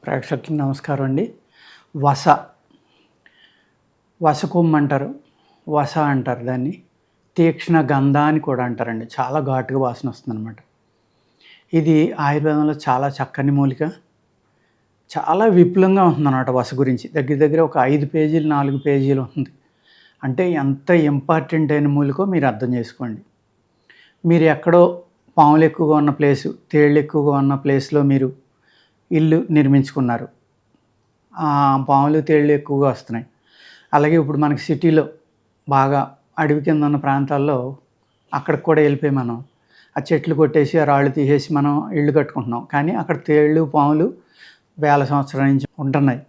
ప్రేక్షకులకు నమస్కారం అండి. వస వసకొమ్ము అంటారు, వస అంటారు దాన్ని. తీక్ష్ణ గంధ అని కూడా అంటారండి. చాలా ఘాటుగా వాసన వస్తుందన్నమాట. ఇది ఆయుర్వేదంలో చాలా చక్కని మూలిక. చాలా విపులంగా ఉంటుందన్నమాట వస గురించి. దగ్గర దగ్గర ఒక 5 పేజీలు 4 పేజీలు ఉంది. అంటే ఎంత ఇంపార్టెంట్ అయిన మూలికో మీరు అర్థం చేసుకోండి. మీరు ఎక్కడో పాములు ఎక్కువగా ఉన్న ప్లేసు, తేళ్ళు ఎక్కువగా ఉన్న ప్లేస్లో మీరు ఇల్లు నిర్మించుకున్నారు. పాములు తేళ్ళు ఎక్కువగా వస్తున్నాయి. అలాగే ఇప్పుడు మనకి సిటీలో బాగా అడవి కింద ఉన్న ప్రాంతాల్లో అక్కడికి కూడా వెళ్ళిపోయి మనం ఆ చెట్లు కొట్టేసి ఆ రాళ్ళు తీసేసి మనం ఇల్లు కట్టుకుంటున్నాం. కానీ అక్కడ తేళ్ళు పాములు వేల సంవత్సరాల నుంచి ఉంటున్నాయి.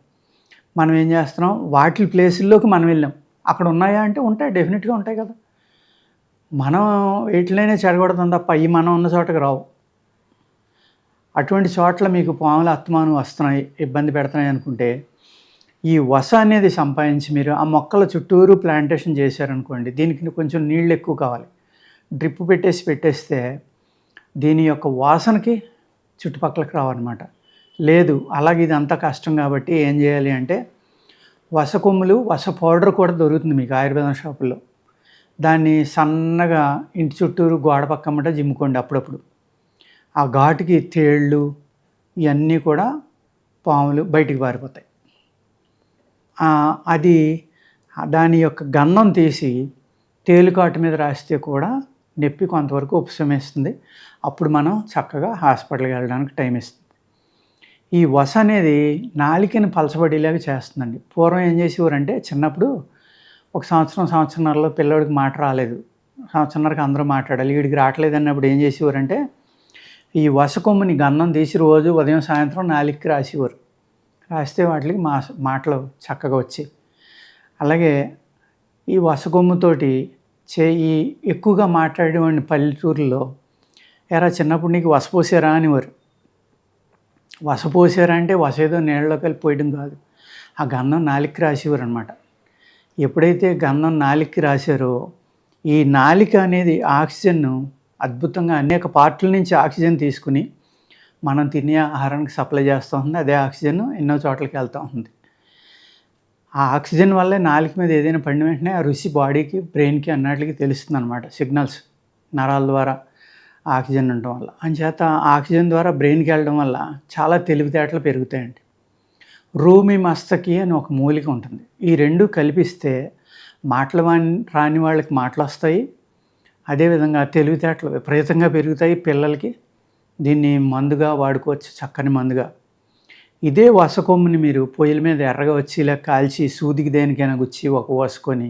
మనం ఏం చేస్తున్నాం, వాటి ప్లేసుల్లోకి మనం వెళ్ళాం. అక్కడ ఉన్నాయా అంటే ఉంటాయి, డెఫినెట్గా ఉంటాయి కదా. మనం వీటిలోనే చెడగొడతాం తప్ప అవి మనం ఉన్న చోటకి రావు. అటువంటి చోట్ల మీకు పాములు అస్తమానం వస్తున్నాయి, ఇబ్బంది పెడుతున్నాయి అనుకుంటే ఈ వస అనేది సంపాదించి మీరు ఆ మొక్కల చుట్టూరు ప్లాంటేషన్ చేశారనుకోండి. దీనికి కొంచెం నీళ్ళు ఎక్కువ కావాలి. డ్రిప్ పెట్టేస్తే దీని యొక్క వాసనకి చుట్టుపక్కలకి రావన్నమాట. లేదు అలాగే ఇది అంత కష్టం కాబట్టి ఏం చేయాలి అంటే వస కొమ్ములు, వస పౌడర్ కూడా దొరుకుతుంది మీకు ఆయుర్వేదం షాపుల్లో. దాన్ని సన్నగా ఇంటి చుట్టూరు గోడ పక్కమ్మట జిమ్ముకోండి అప్పుడప్పుడు. ఆ ఘాటుకి తేళ్ళు ఇవన్నీ కూడా పాములు బయటికి పారిపోతాయి. అది దాని యొక్క గంధం తీసి తేలుకాటు మీద రాస్తే కూడా నొప్పి కొంతవరకు ఉపశమిస్తుంది. అప్పుడు మనం చక్కగా హాస్పిటల్కి వెళ్ళడానికి టైం ఇస్తుంది. ఈ వస అనేది నాలికని పలచబడేలాగా చేస్తుందండి. పూర్వం ఏం చేసేవారంటే చిన్నప్పుడు ఒక సంవత్సరంన్నరలో పిల్లడికి మాట రాలేదు, సంవత్సరంన్నరకి అందరూ మాట్లాడాలి, వీడికి రావట్లేదు అన్నప్పుడు ఏం చేసేవారంటే ఈ వస కొమ్ముని గంధం తీసి రోజు ఉదయం సాయంత్రం నాలికకి రాసేవారు. రాస్తే వాటికి మాటలు చక్కగా వచ్చాయి. అలాగే ఈ వస కొమ్ముతోటి ఈ ఎక్కువగా మాట్లాడేవాడిని పల్లెటూరులో, ఎరా చిన్నప్పుడు నీకు వస పోసారా అనేవారు. వస పోసారా అంటే వస ఏదో నీళ్ళలో కలిపి పోయడం కాదు, ఆ గంధం నాలికకి రాసేవారు అనమాట. ఎప్పుడైతే గంధం నాలికకి రాశారో ఈ నాలిక అనేది ఆక్సిజన్ను అద్భుతంగా అనేక పార్ట్ల నుంచి ఆక్సిజన్ తీసుకుని మనం తినే ఆహారానికి సప్లై చేస్తూ ఉంది. అదే ఆక్సిజన్ ఎన్నో చోట్లకి వెళ్తూ ఉంది. ఆ ఆక్సిజన్ వల్లే నాలుక మీద ఏదైనా పడిన వెంటనే ఆ రుచి బాడీకి, బ్రెయిన్కి అన్నిటికి తెలుస్తుంది అనమాట. సిగ్నల్స్ నరాల ద్వారా ఆక్సిజన్ ఉండటం వల్ల. అంచేత ఆక్సిజన్ ద్వారా బ్రెయిన్కి వెళ్ళడం వల్ల చాలా తెలివితేటలు పెరుగుతాయండి. రూమి మస్తకి అని ఒక మూలిక ఉంటుంది. ఈ రెండు కలిపిస్తే మాటలు రాని వాళ్ళకి మాటలు వస్తాయి. అదేవిధంగా తెలివితేటలు విపరీతంగా పెరుగుతాయి పిల్లలకి. దీన్ని మందుగా వాడుకోవచ్చు, చక్కని మందుగా. ఇదే వస కొమ్ముని మీరు పొయ్యిల మీద ఎర్రగా వచ్చి ఇలా కాల్చి సూదికి దేనికైనా గుచ్చి ఒక వసుకొని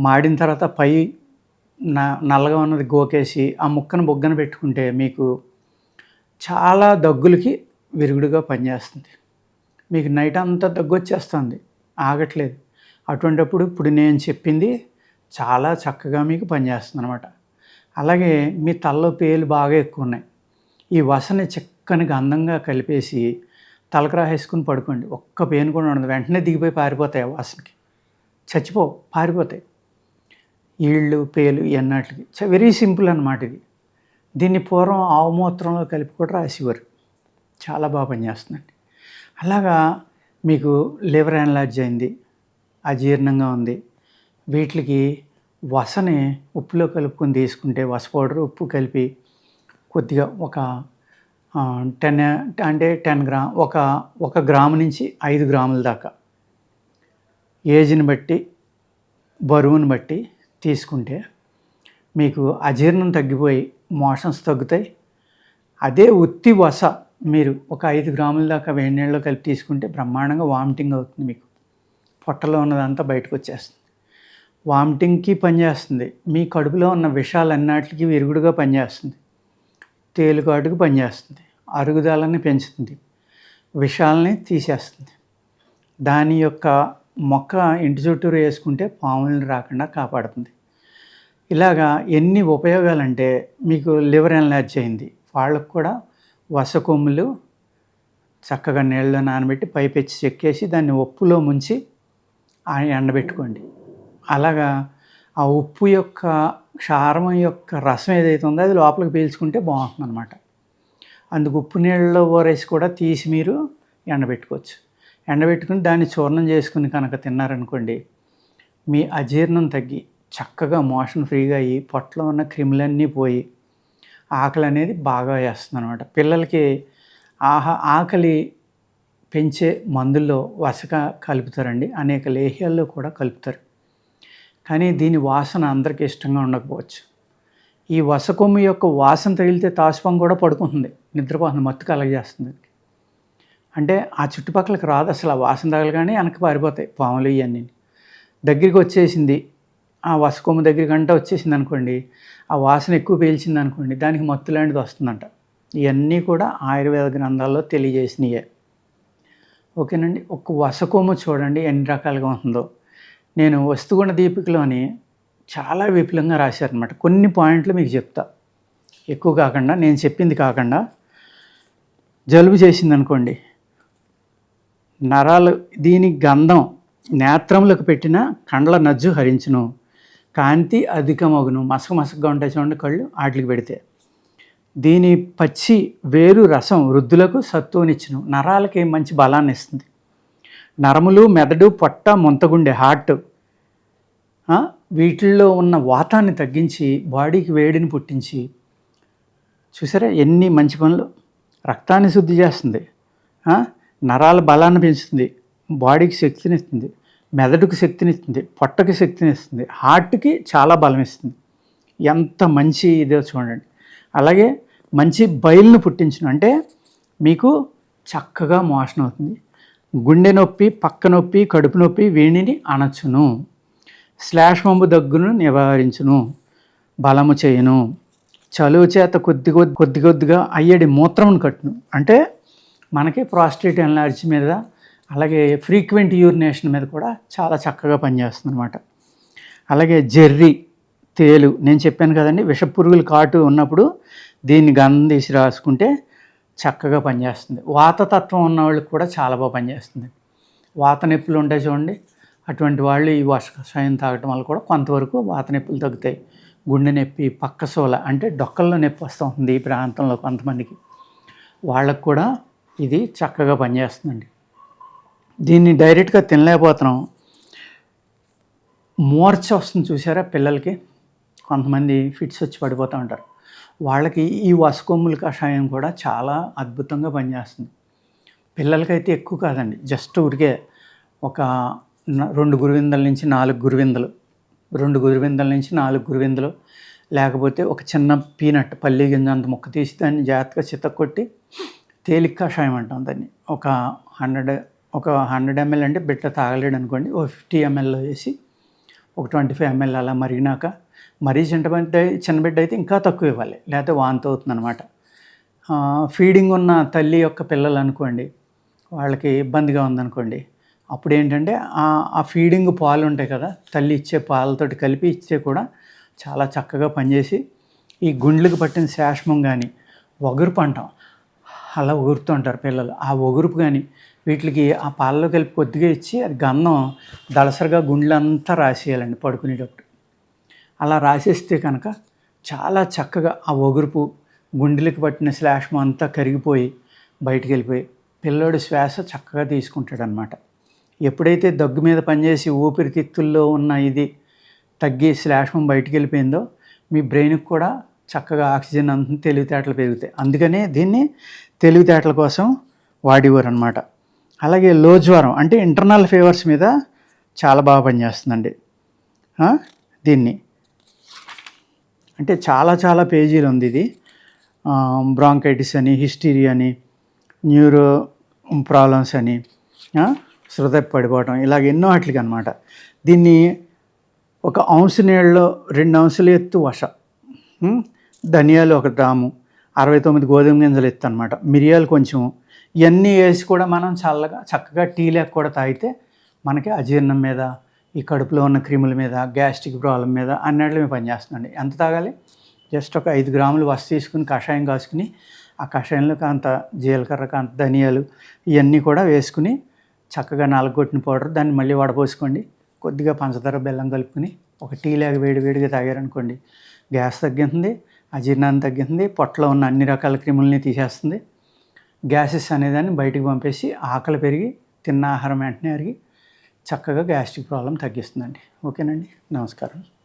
మాడిన తర్వాత పై నల్లగా ఉన్నది గోకేసి ఆ ముక్కను బొగ్గన పెట్టుకుంటే మీకు చాలా దగ్గులకి విరుగుడుగా పనిచేస్తుంది. మీకు నైట్ అంతా దగ్గు వచ్చేస్తుంది, ఆగట్లేదు. అటువంటిప్పుడు ఇప్పుడు నేను చెప్పింది చాలా చక్కగా మీకు పనిచేస్తుంది అనమాట. అలాగే మీ తలలో పేలు బాగా ఎక్కువ ఉన్నాయి, ఈ వసని చిక్కని గంధంగా కలిపేసి తలకు రాసేసుకుని పడుకోండి. ఒక్క పెయిన్ కూడా ఉండదు. వెంటనే దిగిపోయి పారిపోతాయి. ఆ వాసనకి పారిపోతాయి ఈళ్ళు పేలు ఎన్నటికి. వెరీ సింపుల్ అన్నమాట ఇది. దీన్ని పూర్వం ఆవు మూత్రంలో కలిపి కూడా రాసేవారు. చాలా బాగా పనిచేస్తుందండి. అలాగా మీకు లివర్ ఎన్లార్జ్ అయింది, అజీర్ణంగా ఉంది, వీటికి వసని ఉప్పులో కలుపుకొని తీసుకుంటే వస పౌడర్ ఉప్పు కలిపి కొద్దిగా ఒక 10 గ్రామ్ ఒక గ్రాము నుంచి 5 గ్రాముల దాకా ఏజ్ని బట్టి బరువుని బట్టి తీసుకుంటే మీకు అజీర్ణం తగ్గిపోయి మోషన్స్ తగ్గుతాయి. అదే ఉత్తి వస మీరు ఒక 5 గ్రాముల దాకా వేడి నీళ్ళలో కలిపి తీసుకుంటే బ్రహ్మాండంగా వామిటింగ్ అవుతుంది. మీకు పొట్టలో ఉన్నదంతా బయటకు వచ్చేస్తుంది. వామిటింగ్కి పనిచేస్తుంది. మీ కడుపులో ఉన్న విషాలన్నిటికీ విరుగుడుగా పనిచేస్తుంది. తేలికాటుకు పనిచేస్తుంది. అరుగుదలని పెంచుతుంది. విషాలని తీసేస్తుంది. దాని యొక్క మొక్క ఇంటి చుట్టూరు వేసుకుంటే పాములను రాకుండా కాపాడుతుంది. ఇలాగా ఎన్ని ఉపయోగాలంటే మీకు లివర్ ఎన్లార్జ్ అయింది వాళ్ళకు కూడా వస కొమ్ములు చక్కగా నీళ్ళలో నానబెట్టి పైపెచ్చి చెక్కేసి దాన్ని ఉప్పులో ముంచి ఎండబెట్టుకోండి. అలాగా ఆ ఉప్పు యొక్క క్షారం యొక్క రసం ఏదైతే ఉందో అది లోపలికి పీల్చుకుంటే బాగుంటుంది అనమాట. అందుకు ఉప్పు నీళ్ళలో ఊరేసి కూడా తీసి మీరు ఎండబెట్టుకోవచ్చు. ఎండబెట్టుకుని దాన్ని చూర్ణం చేసుకుని కనుక తిన్నారనుకోండి, మీ అజీర్ణం తగ్గి చక్కగా మోషన్ ఫ్రీగా అయ్యి పొట్టలో ఉన్న క్రిములన్నీ పోయి ఆకలి అనేది బాగా వేస్తుందన్నమాట. పిల్లలకి ఆకలి పెంచే మందుల్లో వసక కలుపుతారండి, అనేక లేహ్యాల్లో కూడా కలుపుతారు. కానీ దీని వాసన అందరికీ ఇష్టంగా ఉండకపోవచ్చు. ఈ వసకొమ్ము యొక్క వాసన తగిలితే తాసుపాము కూడా పడుకుంటుంది, నిద్రపోతుంది, మత్తు కలగజేస్తుంది. అంటే ఆ చుట్టుపక్కలకి రాదు అసలు. ఆ వాసన తగలగానే వెనక్కి పారిపోతాయి పాములు ఇవన్నీ. దగ్గరికి వచ్చేసింది, ఆ వసకొమ్ము దగ్గరికంటే వచ్చేసింది అనుకోండి, ఆ వాసన ఎక్కువ పీల్చింది అనుకోండి, దానికి మత్తు లాంటిది వస్తుందంట. ఇవన్నీ కూడా ఆయుర్వేద గ్రంథాల్లో తెలియజేసినయే. ఓకేనండి. ఒక వసకొమ్ము చూడండి ఎన్ని రకాలుగా ఉంటుందో. నేను వస్తుగుణ దీపికలోని చాలా విపులంగా రాశారనమాట. కొన్ని పాయింట్లు మీకు చెప్తా, ఎక్కువ కాకుండా, నేను చెప్పింది కాకుండా. జలుబు చేసింది అనుకోండి, నరాలు దీని గంధం నేత్రములకు పెట్టిన కండ్ల నజ్జు హరించును, కాంతి అధికమగును. మసకగా ఉంటాయి చూడండి కళ్ళు, వాటికి పెడితే. దీని పచ్చి వేరు రసం వృద్ధులకు సత్తువనిచ్చును, నరాలకి మంచి బలాన్ని ఇస్తుంది. నరములు, మెదడు, పొట్ట, మొంతగుండె, హార్ట్, వీటిల్లో ఉన్న వాతాన్ని తగ్గించి బాడీకి వేడిని పుట్టించి, చూసారా ఎన్ని మంచి పనులు. రక్తాన్ని శుద్ధి చేస్తుంది, నరాల బలాన్ని పెంచుతుంది, బాడీకి శక్తినిస్తుంది, మెదడుకు శక్తినిస్తుంది, పొట్టకి శక్తినిస్తుంది, హార్ట్కి చాలా బలం ఇస్తుంది. ఎంత మంచి ఇదో చూడండి. అలాగే మంచి బయలును పుట్టించును, అంటే మీకు చక్కగా మోషన్ అవుతుంది. గుండె నొప్పి, పక్క నొప్పి, కడుపు నొప్పి వీణిని అణచును. శ్లేష్మంబు దగ్గును నివారించును, బలము చేయును. చలువ చేత కొద్దిగా అయ్యడి మూత్రమును కట్టును, అంటే మనకి ప్రాస్టేట్ ఎన్లార్జీ మీద, అలాగే ఫ్రీక్వెంట్ యూరినేషన్ మీద కూడా చాలా చక్కగా పనిచేస్తుంది అనమాట. అలాగే జెర్రీ, తేలు, నేను చెప్పాను కదండి, విషపురుగులు కాటు ఉన్నప్పుడు దీన్ని గంధం తీసి రాసుకుంటే చక్కగా పనిచేస్తుంది. వాతతత్వం ఉన్న వాళ్ళకి కూడా చాలా బాగా పనిచేస్తుంది. వాత నొప్పులు ఉంటాయి చూడండి, అటువంటి వాళ్ళు ఈ కషాయం తాగటం వల్ల కూడా కొంతవరకు వాత నొప్పులు తగ్గుతాయి. గుండె నొప్పి, పక్కసోల అంటే డొక్కల్లో నొప్పి వస్తూ ఉంటుంది ఈ ప్రాంతంలో కొంతమందికి, వాళ్ళకు కూడా ఇది చక్కగా పనిచేస్తుందండి. దీన్ని డైరెక్ట్గా తినలేకపోతున్నాం. మూర్ఛ వస్తుంది చూసారా పిల్లలకి, కొంతమంది ఫిట్స్ వచ్చి పడిపోతూ ఉంటారు, వాళ్ళకి ఈ వసకొమ్ముల కషాయం కూడా చాలా అద్భుతంగా పనిచేస్తుంది. పిల్లలకైతే ఎక్కువ కాదండి, జస్ట్ ఊరికే ఒక 2 గురువిందల నుంచి 4 గురువిందలు, 2 గురువిందల నుంచి 4 గురువిందలు, లేకపోతే ఒక చిన్న పీనట్ పల్లి గింజ అంత ముక్క తీసి దాన్ని జాగ్రత్తగా చితక్కొట్టి తేలిక కషాయం అంటాం దాన్ని. ఒక 100 ml అంటే బిడ్డ తాగలేడు అనుకోండి, ఓ 50 ml వేసి ఒక 25 ml అలా మరిగినాక, మరీ చిన్న బిడ్డ అయితే ఇంకా తక్కువ ఇవ్వాలి, లేకపోతే వాంతి అవుతుంది అనమాట. ఫీడింగ్ ఉన్న తల్లి యొక్క పిల్లలు అనుకోండి, వాళ్ళకి ఇబ్బందిగా ఉందనుకోండి, అప్పుడు ఏంటంటే ఆ ఫీడింగ్ పాలు ఉంటాయి కదా, తల్లి ఇచ్చే పాలతోటి కలిపి ఇచ్చే కూడా చాలా చక్కగా పనిచేసి, ఈ గుండ్లకు పట్టిన శాష్మం కానీ, ఒగురుపు అంటాం, అలా ఒగురుతూ ఉంటారు పిల్లలు, ఆ ఒగురుపు కానీ వీటికి ఆ పాలలో కలిపి కొద్దిగా ఇచ్చి అది గంధం దళసరిగా గుండ్లంతా రాసేయాలండి పడుకునేటప్పుడు. అలా రాసేస్తే కనుక చాలా చక్కగా ఆ ఒగురుపు, గుండెలకు పట్టిన శ్లేష్మం అంతా కరిగిపోయి బయటికి వెళ్ళిపోయి పిల్లోడు శ్వాస చక్కగా తీసుకుంటాడనమాట. ఎప్పుడైతే దగ్గు మీద పనిచేసి ఊపిరితిత్తుల్లో ఉన్న ఇది తగ్గి శ్లేష్మం బయటికి వెళ్ళిపోయిందో, మీ బ్రెయిన్కి కూడా చక్కగా ఆక్సిజన్ అంత తెలివితేటలు పెరుగుతాయి. అందుకనే దీన్ని తెలివితేటల కోసం వాడేవారు అనమాట. అలాగే లో జ్వరం అంటే ఇంటర్నల్ ఫీవర్స్ మీద చాలా బాగా పనిచేస్తుందండి. దీన్ని అంటే చాలా పేజీలు ఉంది ఇది. బ్రాంకైటిస్ అని, హిస్టీరియా అని, న్యూరో ప్రాబ్లమ్స్ అని, హృదయ పడిపోవటం, ఇలాగ ఎన్నో వాటికి అనమాట. దీన్ని 1 ఔన్సు నీళ్ళలో 2 ఔన్సులు ఎత్తు వష, ధనియాలు 1 గ్రాము, 69 గోధుమ గింజలు ఎత్తు అనమాట, మిరియాలు కొంచెం, ఇవన్నీ వేసి కూడా మనం చక్కగా టీ లేక కూడా తాగితే మనకి అజీర్ణం మీద, ఈ కడుపులో ఉన్న క్రిముల మీద, గ్యాస్ట్రిక్ ప్రాబ్లం మీద అన్నిటి మీద పనిచేస్తుందండి. ఎంత తాగాలి? జస్ట్ ఒక 5 గ్రాములు వస్తు తీసుకుని కషాయం కాసుకుని, ఆ కషాయంలో కాంత జీలకర్ర, కాంత ధనియాలు ఇవన్నీ కూడా వేసుకుని చక్కగా నలగొట్టిన పౌడర్ దాన్ని మళ్ళీ వడపోసుకోండి. కొద్దిగా పంచదార, బెల్లం కలుపుకొని ఒక టీ లాగా వేడిగా తాగారనుకోండి, గ్యాస్ తగ్గుతుంది, అజీర్ణాన్ని తగ్గుతుంది, పొట్టలో ఉన్న అన్ని రకాల క్రిములని తీసేస్తుంది. గ్యాసెస్ అనేదాన్ని బయటికి పంపేసి ఆకలి పెరిగి తిన్న ఆహారం వెంటనే అరిగి చక్కగా గ్యాస్ట్రిక్ ప్రాబ్లం తగ్గిస్తుందండి. ఓకేనండి, నమస్కారం.